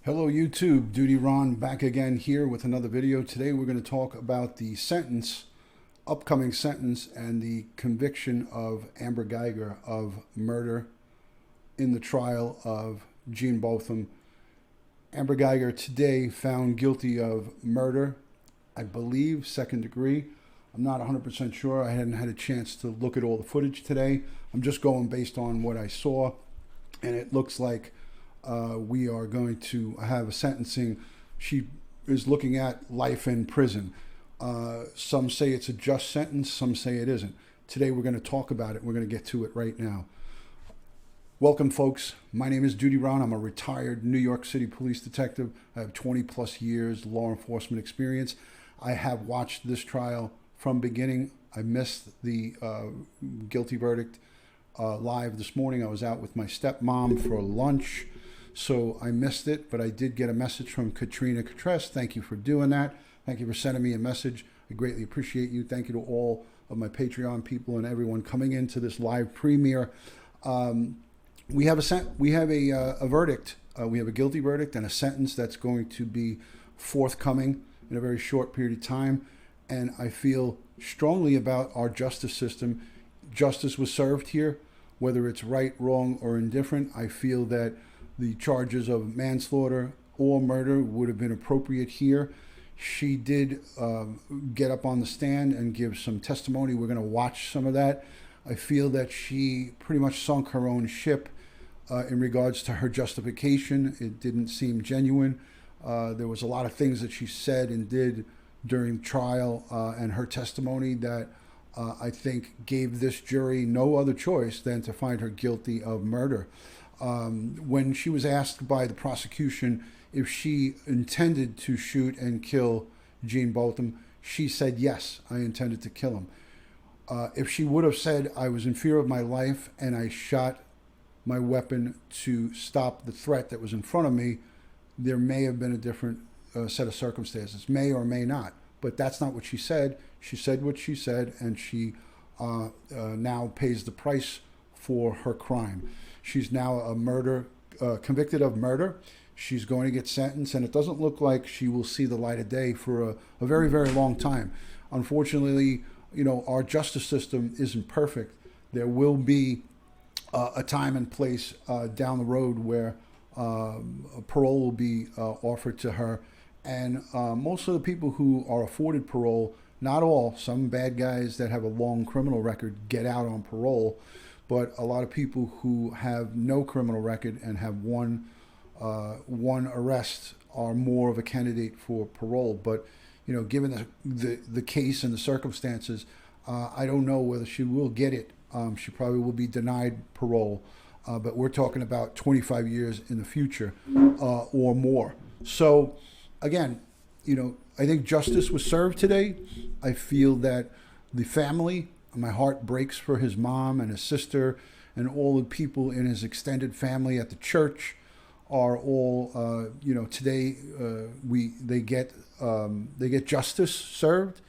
Hello YouTube, Dutyron back again here with another video. Today we're going to talk about the upcoming sentence and the conviction of Amber Guyger of murder in the trial of Jean Botham. Amber Guyger today found guilty of murder, I believe second degree. I'm not 100% sure. I hadn't had a chance to look at all the footage today. I'm just going based on what I saw, and it looks like we are going to have a sentencing. She is looking at life in prison. Some say it's a just sentence, some say it isn't. Today we're going to talk about it. We're going to get to it right now. Welcome, folks. My name is Dutyron. I'm a retired New York City police detective. I have 20 plus years law enforcement experience. I have watched this trial from beginning. I missed the guilty verdict live this morning. I was out with my stepmom for lunch, so I missed it, but I did get a message from Katrina Catress. Thank you for doing that. Thank you for sending me a message. I greatly appreciate you. Thank you to all of my Patreon people and everyone coming into this live premiere. We have a verdict. We have a guilty verdict and a sentence that's going to be forthcoming in a very short period of time. And I feel strongly about our justice system. Justice was served here, whether it's right, wrong, or indifferent. I feel that the charges of manslaughter or murder would have been appropriate here. She did get up on the stand and give some testimony. We're going to watch some of that. I feel that she pretty much sunk her own ship in regards to her justification. It didn't seem genuine. There was a lot of things that she said and did during the trial and her testimony that I think gave this jury no other choice than to find her guilty of murder. When she was asked by the prosecution if she intended to shoot and kill Jean Botham, she said, yes, I intended to kill him. If she would have said, I was in fear of my life and I shot my weapon to stop the threat that was in front of me, there may have been a different set of circumstances, may or may not. But that's not what she said. She said what she said, and she now pays the price for her crime. She's now convicted of murder. She's going to get sentenced, and it doesn't look like she will see the light of day for a very, very long time. Unfortunately, our justice system isn't perfect. There will be a time and place down the road where parole will be offered to her. And most of the people who are afforded parole, not all, some bad guys that have a long criminal record get out on parole, but a lot of people who have no criminal record and have one arrest are more of a candidate for parole. But given the case and the circumstances, I don't know whether she will get it. She probably will be denied parole, but we're talking about 25 years in the future or more. So again, I think justice was served today. I feel that the family, my heart breaks for his mom and his sister and all the people in his extended family at the church are all, today they get justice served,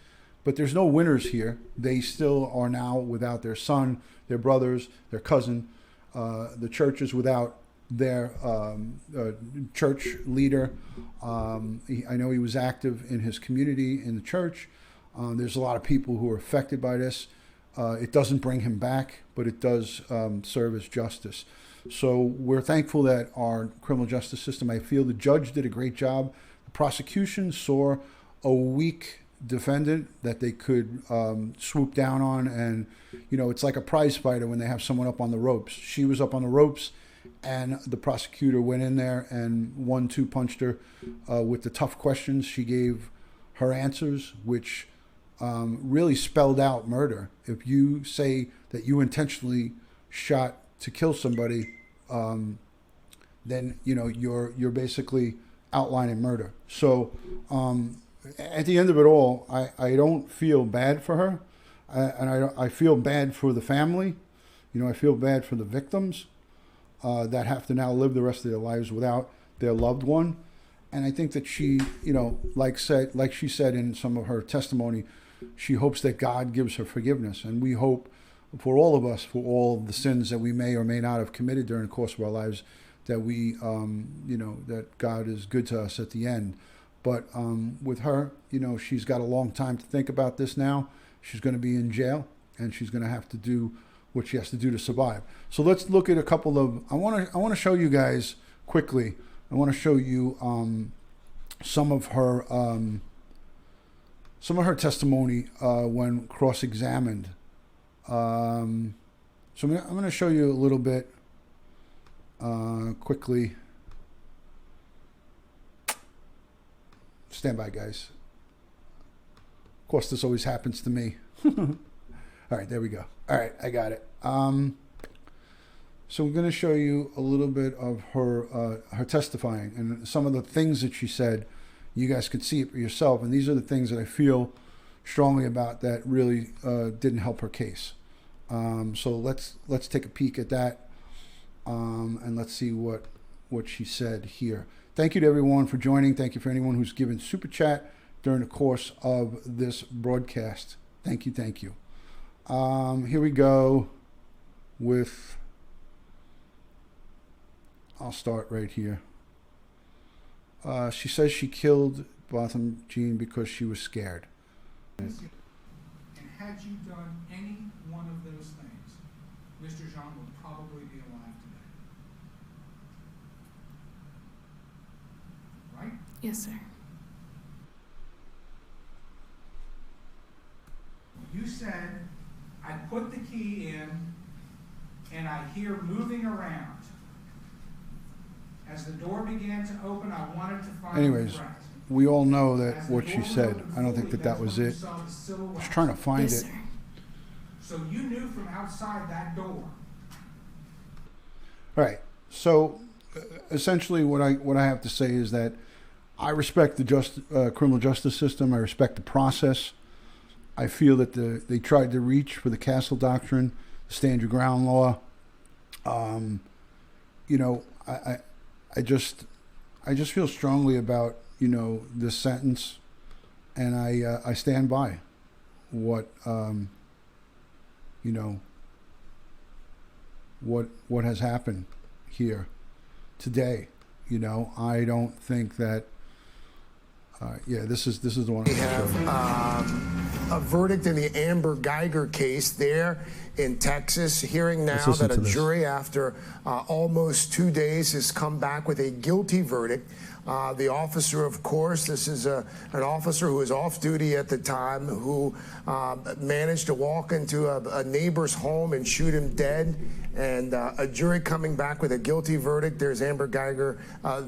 but there's no winners here. They still are now without their son, their brothers, their cousin. The church is without their church leader. I know he was active in his community in the church. There's a lot of people who are affected by this. It doesn't bring him back, but it does serve as justice. So we're thankful that our criminal justice system, I feel the judge did a great job. The prosecution saw a weak defendant that they could swoop down on, and it's like a prize fighter when they have someone up on the ropes. She was up on the ropes, and the prosecutor went in there and 1-2 punched her with the tough questions. She gave her answers, which really spelled out murder. If you say that you intentionally shot to kill somebody, then you're basically outlining murder. So at the end of it all, I don't feel bad for her, and I feel bad for the family. I feel bad for the victims that have to now live the rest of their lives without their loved one. And I think that she, like she said in some of her testimony, she hopes that God gives her forgiveness. And we hope for all of us, for all the sins that we may or may not have committed during the course of our lives, that we, you know, that God is good to us at the end. But with her, you know, she's got a long time to think about this now. She's going to be in jail, and she's going to have to do what she has to do to survive. So let's look at a couple of. I want to show you guys quickly. I want to show you some of her testimony when cross-examined. So I'm going to show you a little bit quickly. Stand by, guys. Of course, this always happens to me. All right, there we go. All right, I got it. So I'm going to show you a little bit of her testifying and some of the things that she said. You guys could see it for yourself, and these are the things that I feel strongly about that really didn't help her case. So let's take a peek at that, and let's see what she said here. Thank you to everyone for joining. Thank you for anyone who's given Super Chat during the course of this broadcast. Thank you, thank you. Here we go with, I'll start right here. She says she killed Botham Jean because she was scared. And had you done any one of those things, Mr. Jean would probably be alive today. Right? Yes, sir. You said, I put the key in and I hear moving around. As the door began to open, I wanted to find Anyways, the threat. we all know that what she said. I don't think that was it. I was trying to find Yes, it. sir. So you knew from outside that door. All right. So essentially what I have to say is that I respect the criminal justice system. I respect the process. I feel that they tried to reach for the Castle Doctrine, the Stand Your Ground law. You know, I just feel strongly about, you know, this sentence, and I stand by what you know, what has happened here today. You know, I don't think that. Yeah, this is the one. We have a verdict in the Amber Guyger case there in Texas. Hearing now that a jury, after almost 2 days, has come back with a guilty verdict. The officer, of course, this is an officer who was off duty at the time, who managed to walk into a neighbor's home and shoot him dead. And a jury coming back with a guilty verdict. There's Amber Guyger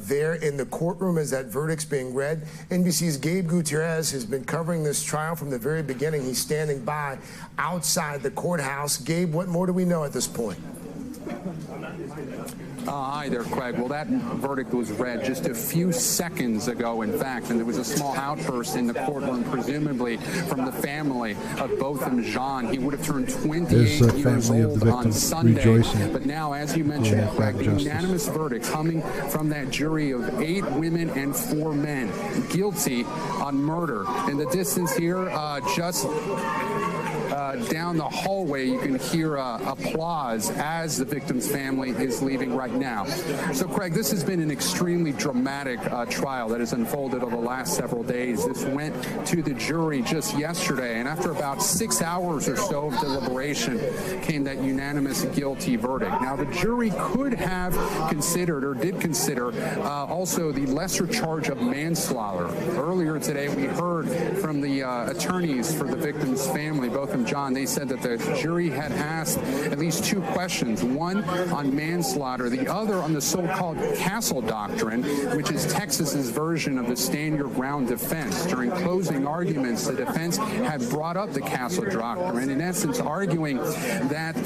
there in the courtroom as that verdict's being read. NBC's Gabe Gutierrez has been covering this trial from the very beginning. He's standing by outside the courthouse. Gabe, what more do we know at this point? Hi there, Craig. Well, that verdict was read just a few seconds ago, in fact, and there was a small outburst in the courtroom, presumably from the family of Botham Jean. He would have turned 28 years old on Sunday. Rejoicing. But now, as you mentioned, Craig, the unanimous verdict coming from that jury of 8 women and 4 men guilty on murder. In the distance here, just down the hallway, you can hear applause as the victim's family is leaving right now. So, Craig, this has been an extremely dramatic trial that has unfolded over the last several days. This went to the jury just yesterday, and after about 6 hours or so of deliberation came that unanimous guilty verdict. Now, the jury could have considered, or did consider, also the lesser charge of manslaughter. Earlier today, we heard from the attorneys for the victim's family, Botham Jean. They said that the jury had asked at least 2 questions, one on manslaughter, the other on the so-called Castle Doctrine, which is Texas's version of the Stand Your Ground defense. During closing arguments, the defense had brought up the Castle Doctrine, in essence arguing that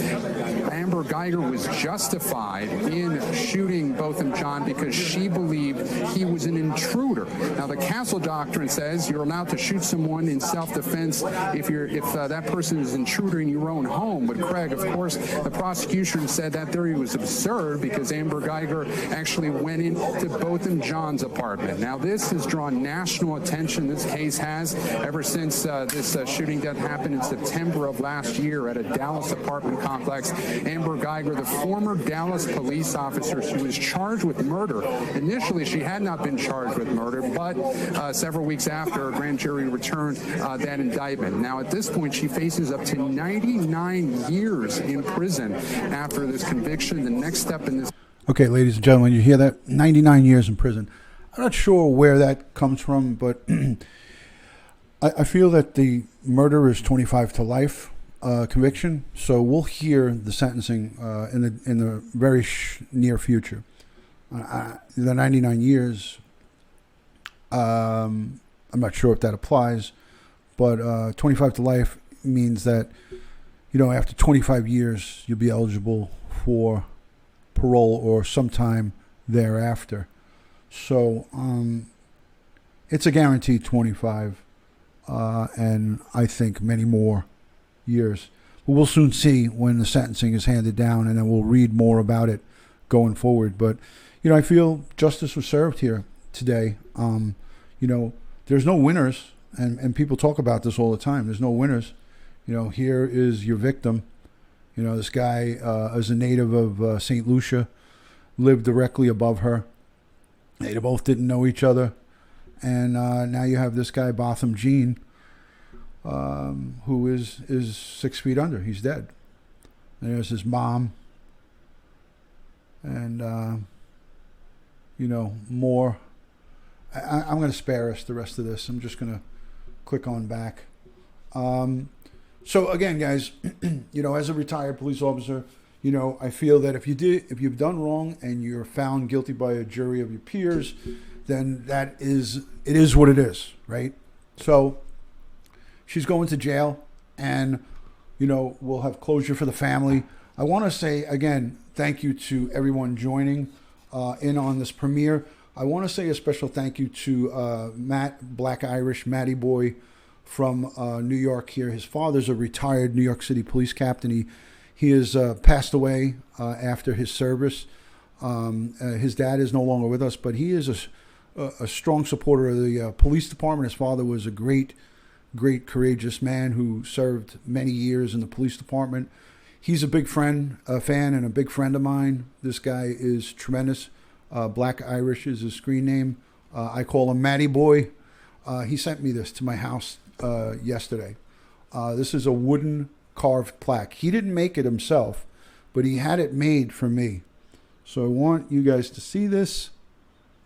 Amber Guyger was justified in shooting Botham Jean because she believed he was an intruder. Now, the Castle Doctrine says you're allowed to shoot someone in self-defense if that person is an intruder in your own home. But Craig, of course, the prosecution said that theory was absurd because Amber Guyger actually went into Botham Jean's apartment. Now, this has drawn national attention. This case has ever since this shooting that happened in September of last year at a Dallas apartment complex. Amber Guyger, the former Dallas police officer, she was charged with murder. Initially, she had not been charged with murder, but several weeks after, a grand jury returned that indictment. Now, at this point, she faces up to 99 years in prison after this conviction. The next step in this... Okay, ladies and gentlemen, you hear that? 99 years in prison. I'm not sure where that comes from, but I feel that the murder is 25 to life conviction. So we'll hear the sentencing in the very near future. The 99 years, I'm not sure if that applies, but 25 to life means that, you know, after 25 years, you'll be eligible for parole or sometime thereafter. So it's a guaranteed 25 and I think many more years. But we'll soon see when the sentencing is handed down, and then we'll read more about it going forward. But, you know, I feel justice was served here today. You know, there's no winners, and people talk about this all the time. There's no winners. You know, here is your victim. You know, this guy is a native of St. Lucia, lived directly above her. They both didn't know each other. And now you have this guy, Botham Jean, who is 6 feet under. He's dead. And there's his mom. And, you know, more. I'm going to spare us the rest of this. I'm just going to click on back. So again, guys, you know, as a retired police officer, you know, I feel that if you've done wrong and you're found guilty by a jury of your peers, then it is what it is, right? So she's going to jail, and, you know, we'll have closure for the family. I want to say again, thank you to everyone joining in on this premiere. I want to say a special thank you to Matt, Black Irish, Matty Boy from New York here. His father's a retired New York City police captain. He has passed away after his service. His dad is no longer with us, but he is a strong supporter of the police department. His father was a great, courageous man who served many years in the police department. He's a big fan, and a big friend of mine. This guy is tremendous. Black Irish is his screen name. I call him Matty Boy. He sent me this to my house yesterday. This is a wooden carved plaque. He didn't make it himself, but he had it made for me. So I want you guys to see this.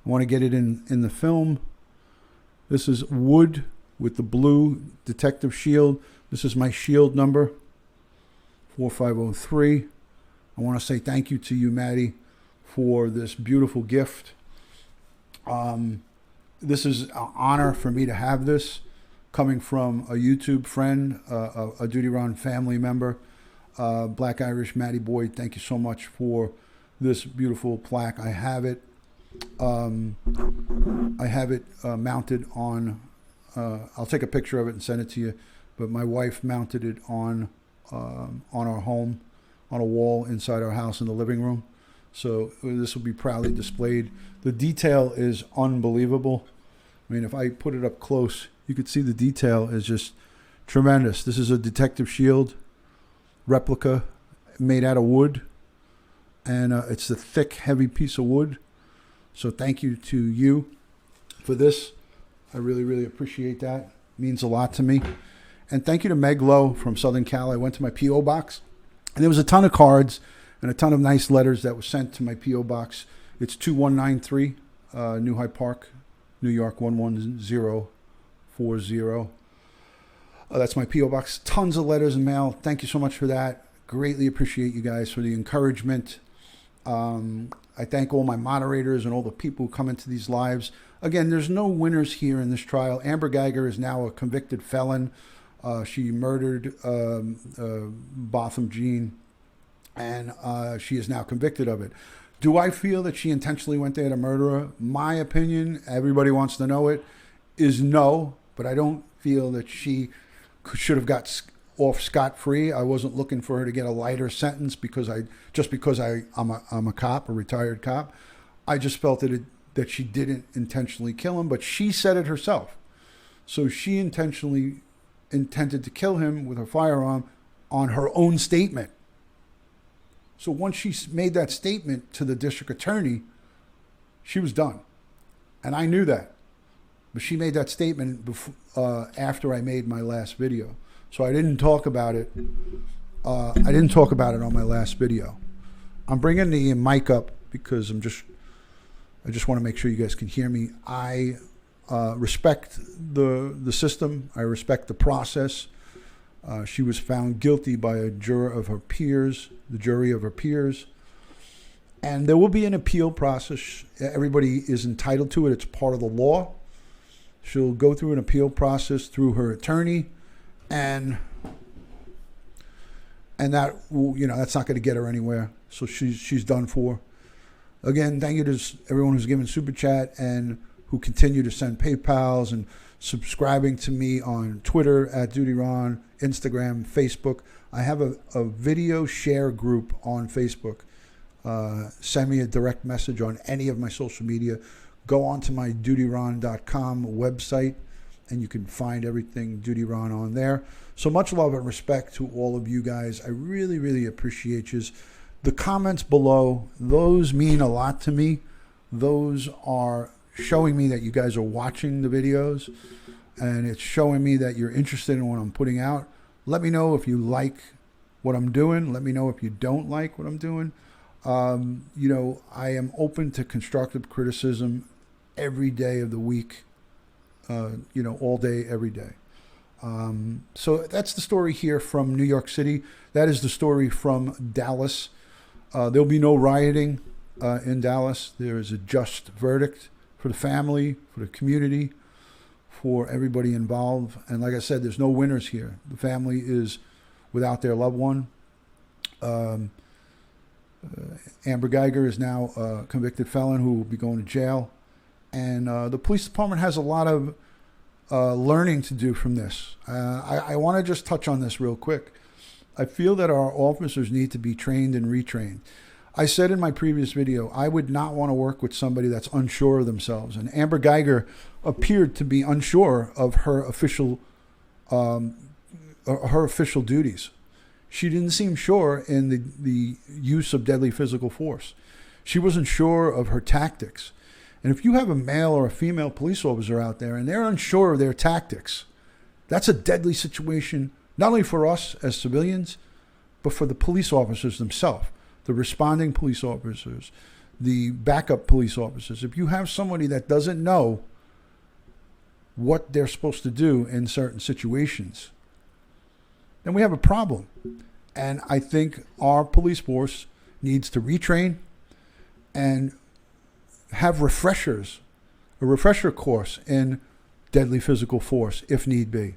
I want to get it in the film. This is wood with the blue detective shield. This is my shield number, 4503. I want to say thank you to you, Maddie, for this beautiful gift. This is an honor for me to have this coming from a YouTube friend, a Dutyron family member. Black Irish Matty Boy, thank you so much for this beautiful plaque. I have it mounted on, I'll take a picture of it and send it to you, but my wife mounted it on our home, on a wall inside our house in the living room. So this will be proudly displayed. The detail is unbelievable. I mean, if I put it up close, you could see the detail is just tremendous. This is a detective shield replica made out of wood, and it's a thick, heavy piece of wood. So thank you to you for this. I really, really appreciate that. It means a lot to me. And thank you to Meg Lowe from Southern Cal. I went to my P.O. box, and there was a ton of cards and a ton of nice letters that were sent to my P.O. box. It's 2193 New Hyde Park, New York 11040. That's my P.O. box. Tons of letters and mail. Thank you so much for that. Greatly appreciate you guys for the encouragement. I thank all my moderators and all the people who come into these lives. Again, there's no winners here in this trial. Amber Guyger is now a convicted felon. She murdered Botham Jean, and she is now convicted of it. Do I feel that she intentionally went there to murder her? My opinion, everybody wants to know it, is no, but I don't feel that she should have got off scot-free. I wasn't looking for her to get a lighter sentence because I'm a cop, a retired cop. I just felt that she didn't intentionally kill him, but she said it herself. So she intentionally intended to kill him with her firearm on her own statement. So once she made that statement to the district attorney, she was done. And I knew that. But she made that statement after I made my last video. So I didn't talk about it. I didn't talk about it on my last video. I'm bringing the mic up because I just want to make sure you guys can hear me. I respect the system. I respect the process. She was found guilty by a jury of her peers, and there will be an appeal process. Everybody is entitled to it. It's part of the law. She'll go through an appeal process through her attorney, and that will, that's not going to get her anywhere. So she's done for. Again, thank you to everyone who's given Super Chat and who continue to send PayPals and subscribing to me on Twitter at Dutyron, Instagram, Facebook. I have a video share group on Facebook. Send me a direct message on any of my social media. Go on to my Dutyron.com website, and you can find everything Dutyron on there. So much love and respect to all of you guys. I really, really appreciate you. The comments below, those mean a lot to me. Those are showing me that you guys are watching the videos, and it's showing me that you're interested in what I'm putting out. Let me know if you like what I'm doing. Let me know if you don't like what I'm doing. I am open to constructive criticism every day of the week, all day, every day. So that's the story here from New York City. That is the story from Dallas. There'll be no rioting in Dallas. There is a just verdict for the family, for the community, for everybody involved. And like I said, there's no winners here. The family is without their loved one. Amber Guyger is now a convicted felon who will be going to jail. And the police department has a lot of learning to do from this. I want to just touch on this real quick. I feel that our officers need to be trained and retrained. I said in my previous video, I would not want to work with somebody that's unsure of themselves. And Amber Guyger appeared to be unsure of her official duties. She didn't seem sure in the use of deadly physical force. She wasn't sure of her tactics. And if you have a male or a female police officer out there and they're unsure of their tactics, that's a deadly situation, not only for us as civilians, but for the police officers themselves, the responding police officers, the backup police officers. If you have somebody that doesn't know what they're supposed to do in certain situations, then we have a problem. And I think our police force needs to retrain and have a refresher course in deadly physical force if need be.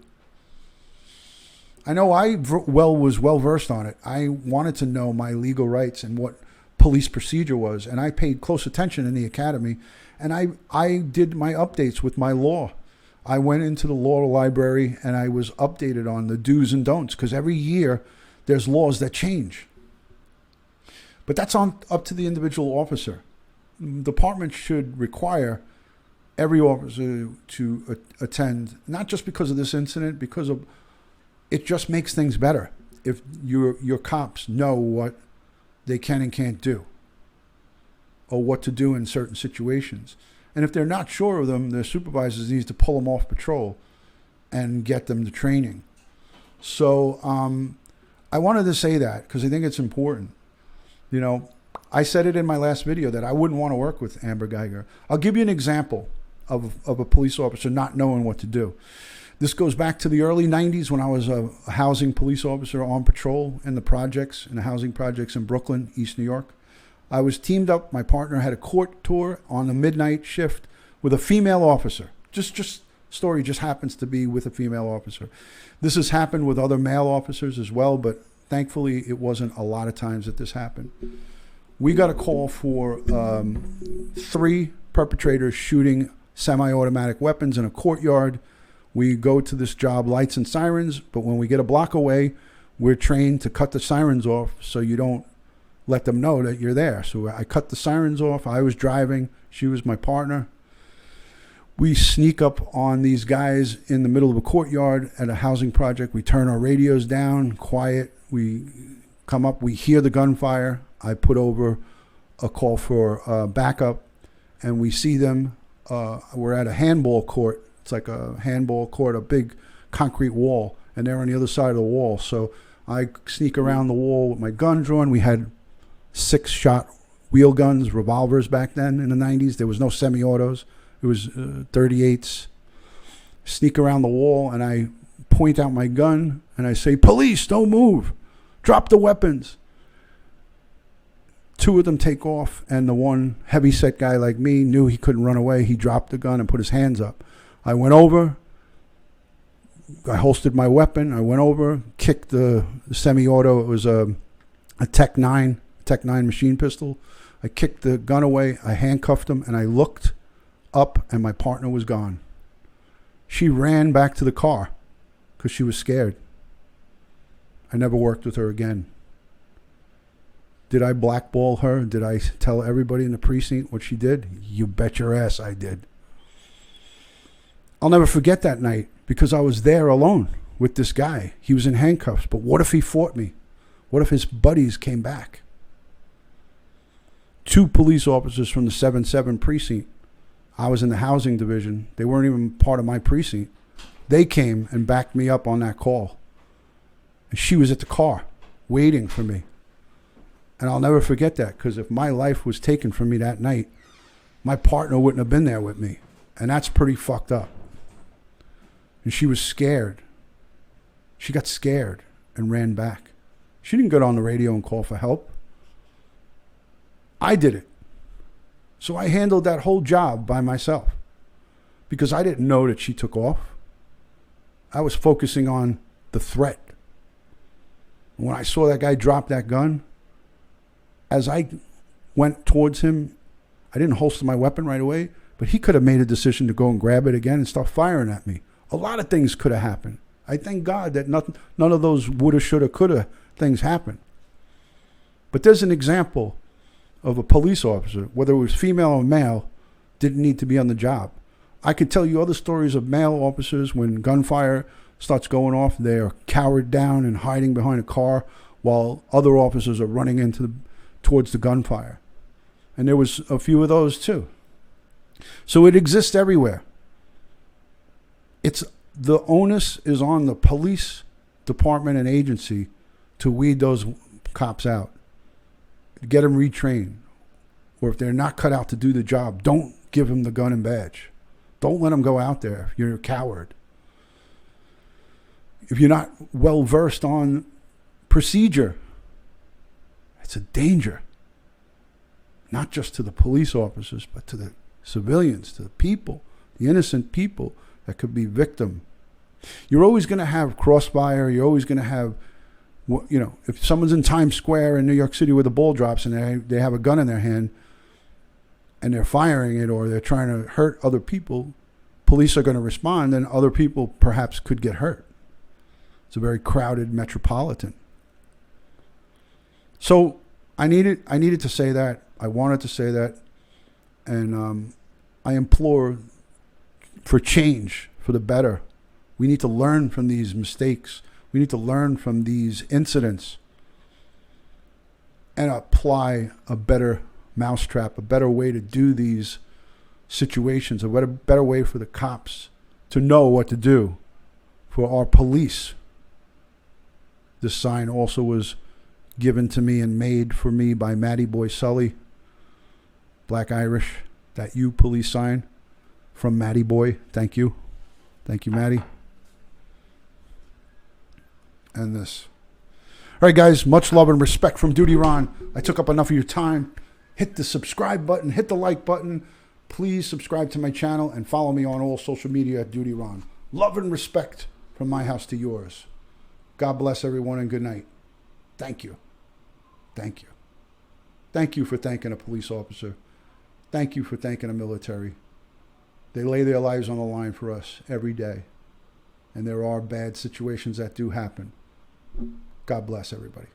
I know I was well versed on it. I wanted to know my legal rights and what police procedure was, and I paid close attention in the academy, and I did my updates with my law. I went into the law library and I was updated on the do's and don'ts, because every year there's laws that change. But that's up to the individual officer. The department should require every officer to attend, not just because of this incident, because of it just makes things better if your cops know what they can and can't do, or what to do in certain situations. And if they're not sure of them, their supervisors need to pull them off patrol and get them to training. So I wanted to say that because I think it's important. I said it in my last video that I wouldn't want to work with Amber Guyger. I'll give you an example of a police officer not knowing what to do. This goes back to the early 90s when I was a housing police officer on patrol in the housing projects in Brooklyn, East New York. I was teamed up. My partner had a court tour on the midnight shift with a female officer. Story just happens to be with a female officer. This has happened with other male officers as well, but thankfully it wasn't a lot of times that this happened. We got a call for 3 perpetrators shooting semi-automatic weapons in a courtyard We go to this job, lights and sirens, but when we get a block away, we're trained to cut the sirens off so you don't let them know that you're there. So I cut the sirens off. I was driving. She was my partner. We sneak up on these guys in the middle of a courtyard at a housing project. We turn our radios down, quiet. We come up. We hear the gunfire. I put over a call for backup, and we see them. We're at a handball court. It's like a handball court, a big concrete wall, and they're on the other side of the wall. So I sneak around the wall with my gun drawn. We had 6-shot wheel guns, revolvers back then in the 90s. There was no semi-autos. It was 38s. Sneak around the wall, and I point out my gun, and I say, "Police, don't move. Drop the weapons." 2 of them take off, and the one heavy-set guy like me knew he couldn't run away. He dropped the gun and put his hands up. I went over. I holstered my weapon. I went over, kicked the semi-auto. It was a Tech 9 machine pistol. I kicked the gun away. I handcuffed him, and I looked up, and my partner was gone. She ran back to the car because she was scared. I never worked with her again. Did I blackball her? Did I tell everybody in the precinct what she did? You bet your ass I did. I'll never forget that night because I was there alone with this guy. He was in handcuffs, but what if he fought me? What if his buddies came back? 2 police officers from the 7-7 precinct. I was in the housing division. They weren't even part of my precinct. They came and backed me up on that call. And she was at the car waiting for me. And I'll never forget that because if my life was taken from me that night, my partner wouldn't have been there with me. And that's pretty fucked up. And she was scared. She got scared and ran back. She didn't get on the radio and call for help. I did it. So I handled that whole job by myself because I didn't know that she took off. I was focusing on the threat. When I saw that guy drop that gun, as I went towards him, I didn't holster my weapon right away, but he could have made a decision to go and grab it again and start firing at me. A lot of things could have happened. I thank God that none of those woulda, shoulda, coulda things happened. But there's an example of a police officer, whether it was female or male, didn't need to be on the job. I could tell you other stories of male officers when gunfire starts going off, they're cowered down and hiding behind a car while other officers are running towards the gunfire. And there was a few of those too. So it exists everywhere. The onus is on the police department and agency to weed those cops out. Get them retrained. Or if they're not cut out to do the job, don't give them the gun and badge. Don't let them go out there if you're a coward. If you're not well versed on procedure, it's a danger. Not just to the police officers, but to the civilians, to the people, the innocent people that could be victim. You're always going to have crossfire. You're always going to have, if someone's in Times Square in New York City where the ball drops and they have a gun in their hand and they're firing it or they're trying to hurt other people, police are going to respond and other people perhaps could get hurt. It's a very crowded metropolitan. So I needed to say that. I wanted to say that. And I implore for change, for the better. We need to learn from these mistakes. We need to learn from these incidents and apply a better mousetrap, a better way to do these situations, a better way for the cops to know what to do, for our police. This sign also was given to me and made for me by Matty Boy Sully, Black Irish, that you police sign from Matty Boy. Thank you. Thank you, Matty. And this. All right, guys, much love and respect from Dutyron. I took up enough of your time. Hit the subscribe button, hit the like button. Please subscribe to my channel and follow me on all social media at Dutyron. Love and respect from my house to yours. God bless everyone and good night. Thank you. Thank you. Thank you for thanking a police officer. Thank you for thanking a military. They lay their lives on the line for us every day. and there are bad situations that do happen. God bless everybody.